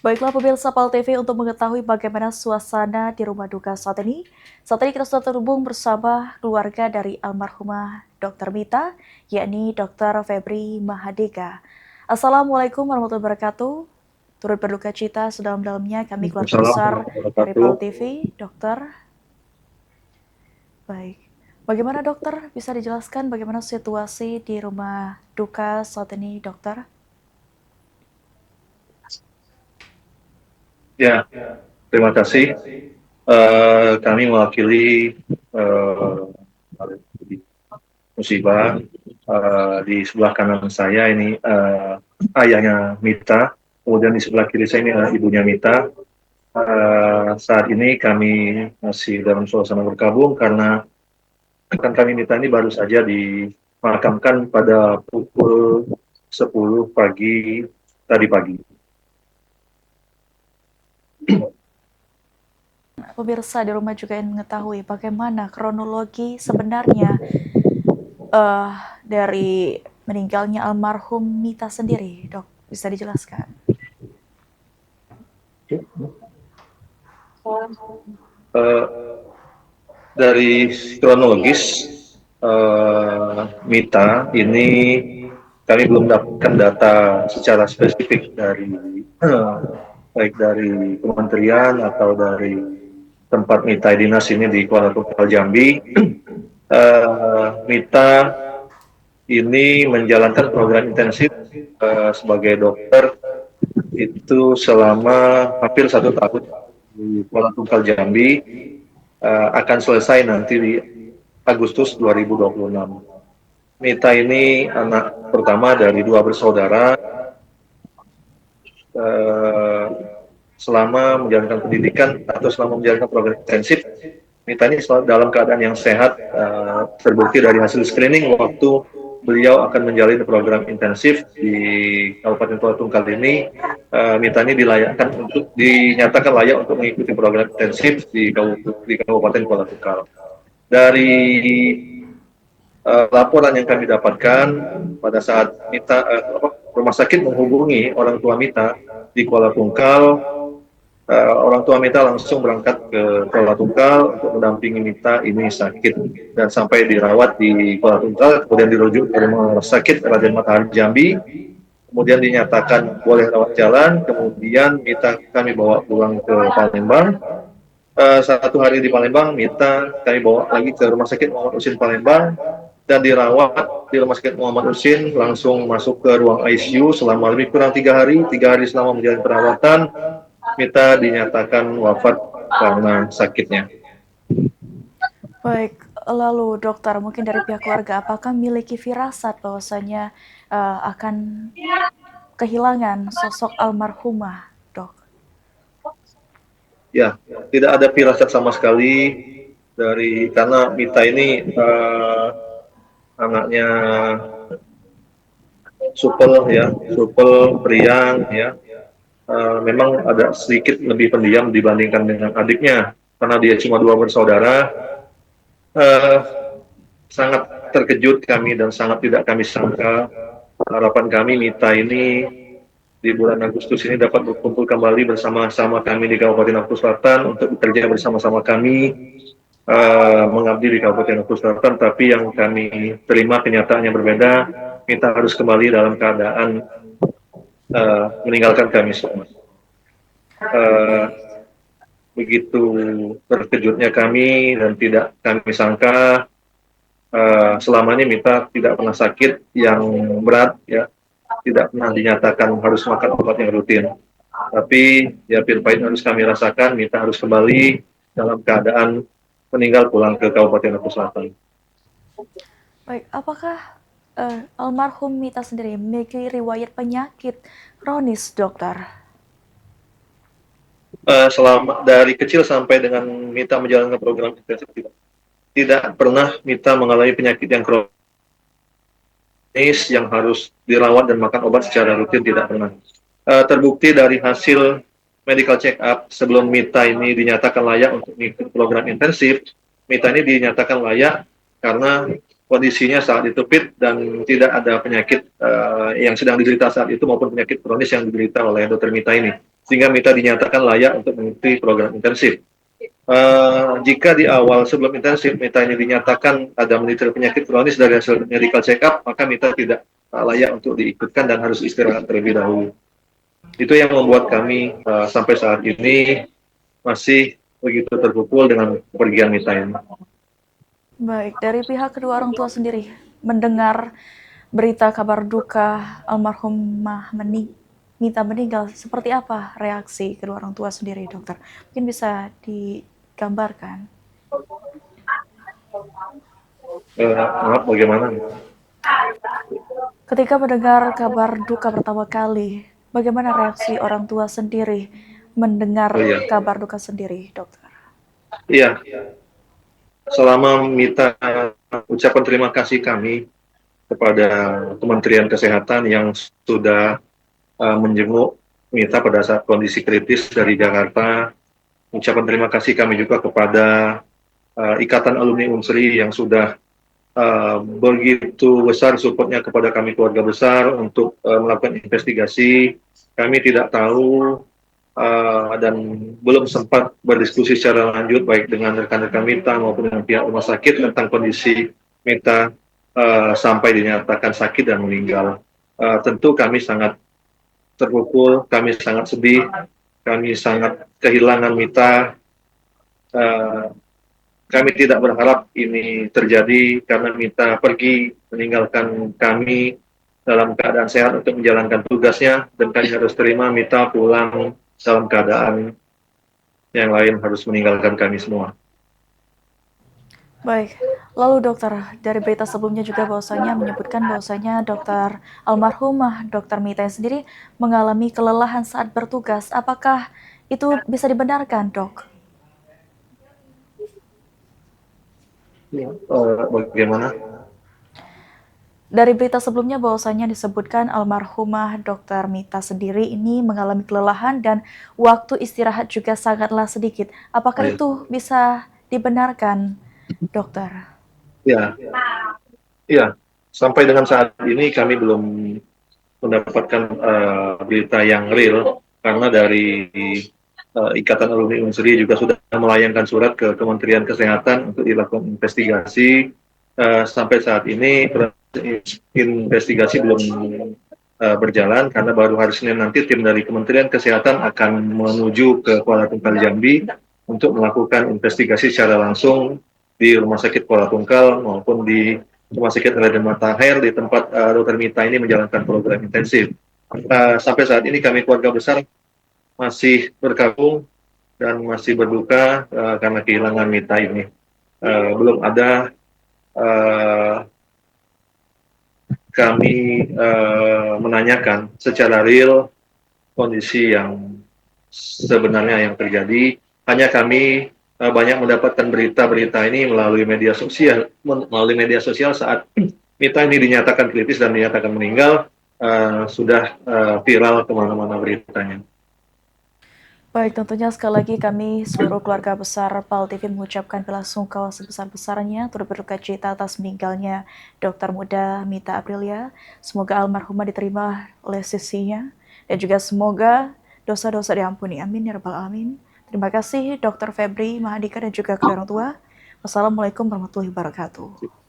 Baiklah pemirsa PAL TV untuk mengetahui bagaimana suasana di rumah duka saat ini. Saat ini kita sudah terhubung bersama keluarga dari almarhumah Dr. Mita, yakni Dr. Febri Mahadika. Assalamualaikum warahmatullahi wabarakatuh. Turut berduka cita sedalam-dalamnya kami keluarga Assalamualaikum besar warahmatullahi dari wabarakatuh. PAL TV, Dokter. Baik. Bagaimana dokter? Bisa dijelaskan bagaimana situasi di rumah duka saat ini, dokter? Ya, terima kasih. Kami mewakili eh, musibah di sebelah kanan saya ini ayahnya Mita, kemudian di sebelah kiri saya ini ibunya Mita. Saat ini kami masih dalam suasana berkabung karena rekan kami Mita ini baru saja dimakamkan pada pukul 10 pagi tadi pagi. Pemirsa di rumah juga ingin mengetahui bagaimana kronologi sebenarnya uh, dari meninggalnya almarhum Mita sendiri, dok. Bisa dijelaskan? Uh, dari kronologis Mita ini kami belum dapatkan data secara spesifik dari baik dari kementerian atau dari tempat Mita dinas ini di Kuala Tunggal Jambi. Mita ini menjalankan program intensif sebagai dokter itu selama hampir 1 tahun di Kuala Tunggal Jambi, akan selesai nanti di Agustus 2026. Mita ini anak pertama dari 2 bersaudara. Eh, Selama menjalankan pendidikan atau selama menjalankan program intensif, Mita ini dalam keadaan yang sehat, terbukti dari hasil screening waktu beliau akan menjalani program intensif di Kabupaten Kuala Tunggal ini. Mita ini dinyatakan layak untuk mengikuti program intensif di Kabupaten Kuala Tunggal. Dari laporan yang kami dapatkan pada saat rumah sakit menghubungi orang tua Mita di Kuala Tunggal, orang tua Mita langsung berangkat ke Kuala Tunggal untuk mendampingi Mita ini sakit dan sampai dirawat di Kuala Tunggal, kemudian dirujuk ke rumah sakit Raden Matahari Jambi, kemudian dinyatakan boleh rawat jalan, kemudian Mita kami bawa pulang ke Palembang. 1 hari di Palembang, Mita kami bawa lagi ke Rumah Sakit Muhammad Husin Palembang dan dirawat di Rumah Sakit Muhammad Husin, langsung masuk ke ruang ICU selama lebih kurang 3 hari. 3 hari selama menjalani perawatan, Mita dinyatakan wafat karena sakitnya. Baik, lalu dokter, mungkin dari pihak keluarga, apakah memiliki firasat bahwasanya akan kehilangan sosok almarhumah, dok? Ya, tidak ada firasat sama sekali karena Mita ini anaknya supel ya, supel, periang ya. Memang ada sedikit lebih pendiam dibandingkan dengan adiknya karena dia cuma 2 bersaudara. uh, Sangat terkejut kami dan sangat tidak kami sangka, harapan kami Mita ini di bulan Agustus ini dapat berkumpul kembali bersama-sama kami di Kabupaten Lampung Selatan untuk bekerja bersama-sama kami, mengabdi di Kabupaten Lampung Selatan. Tapi yang kami terima kenyataan yang berbeda, Mita harus kembali dalam keadaan meninggalkan kami semua. Baik. Begitu terkejutnya kami dan tidak kami sangka, selama ini Mita tidak pernah sakit yang berat ya, tidak pernah dinyatakan harus makan obat yang rutin. Tapi ya pil pahit harus kami rasakan, Mita harus kembali dalam keadaan meninggal pulang ke Kabupaten Lampung Selatan. Baik, apakah almarhum Mita sendiri memiliki riwayat penyakit kronis, dokter? Selama dari kecil sampai dengan Mita menjalankan program intensif, tidak pernah Mita mengalami penyakit yang kronis yang harus dirawat dan makan obat secara rutin, tidak pernah. Terbukti dari hasil medical check up sebelum Mita ini dinyatakan layak untuk mengikuti program intensif. Mita ini dinyatakan layak karena kondisinya saat itu fit dan tidak ada penyakit yang sedang diderita saat itu maupun penyakit kronis yang diderita oleh dokter Mita ini. sehingga Mita dinyatakan layak untuk mengikuti program intensif. Jika di awal sebelum intensif Mita ini dinyatakan ada menderita penyakit kronis dari hasil medical check up, maka Mita tidak layak untuk diikutkan dan harus istirahat terlebih dahulu. Itu yang membuat kami sampai saat ini masih begitu terpukul dengan kepergian Mita ini. Baik, dari pihak kedua orang tua sendiri mendengar berita kabar duka almarhumah Mita meninggal, seperti apa reaksi kedua orang tua sendiri, dokter? Mungkin bisa digambarkan. Maaf, bagaimana? Ketika mendengar kabar duka pertama kali, bagaimana reaksi orang tua sendiri mendengar Oh iya, kabar duka sendiri, dokter? iya. Selama Mita ucapan terima kasih kami kepada Kementerian Kesehatan yang sudah menjenguk Mita pada saat kondisi kritis dari Jakarta. Ucapan terima kasih kami juga kepada Ikatan Alumni Unsri yang sudah begitu besar supportnya kepada kami keluarga besar untuk melakukan investigasi. Kami tidak tahu dan belum sempat berdiskusi secara lanjut baik dengan rekan-rekan Mita maupun dengan pihak rumah sakit tentang kondisi Mita sampai dinyatakan sakit dan meninggal. Tentu kami sangat terpukul, kami sangat sedih, kami sangat kehilangan Mita. Uh, Kami tidak berharap ini terjadi karena Mita pergi meninggalkan kami dalam keadaan sehat untuk menjalankan tugasnya, dan kami harus terima Mita pulang dalam keadaan yang lain harus meninggalkan kami semua. Baik, lalu dokter, dari berita sebelumnya juga bahwasanya menyebutkan bahwasanya dokter almarhumah dokter Mita sendiri mengalami kelelahan saat bertugas. Apakah itu bisa dibenarkan, dok? Bagaimana? Dari berita sebelumnya bahwasanya disebutkan almarhumah dokter Mita sendiri ini mengalami kelelahan dan waktu istirahat juga sangatlah sedikit. Oh, Apakah ya. itu bisa dibenarkan, dokter? Ya, ya. Sampai dengan saat ini kami belum mendapatkan berita yang real karena dari Ikatan Alumni Unsri juga sudah melayangkan surat ke Kementerian Kesehatan untuk dilakukan investigasi. Sampai saat ini investigasi belum berjalan karena baru hari Senin nanti tim dari Kementerian Kesehatan akan menuju ke Kuala Tunggal Jambi untuk melakukan investigasi secara langsung di Rumah Sakit Kuala Tunggal maupun di Rumah Sakit Raden Matahir di tempat Dr. Mita ini menjalankan program intensif. Sampai saat ini kami keluarga besar masih berkabung dan masih berduka karena kehilangan Mita ini. Belum ada kami menanyakan secara real kondisi yang sebenarnya yang terjadi. Hanya kami banyak mendapatkan berita-berita ini melalui media sosial saat Mita ini dinyatakan kritis dan dinyatakan meninggal, sudah viral kemana-mana beritanya. Baik, tentunya sekali lagi kami seluruh keluarga besar PAL TV mengucapkan bela sungkawa sebesar-besarnya turut berduka cita atas meninggalnya Dokter Muda Mita Aprilia. Semoga almarhumah diterima oleh sisinya dan juga semoga dosa-dosa diampuni. Amin ya rabbal alamin. Terima kasih Dokter Febri Mahadika dan juga kedua orang tua. Wassalamualaikum warahmatullahi wabarakatuh.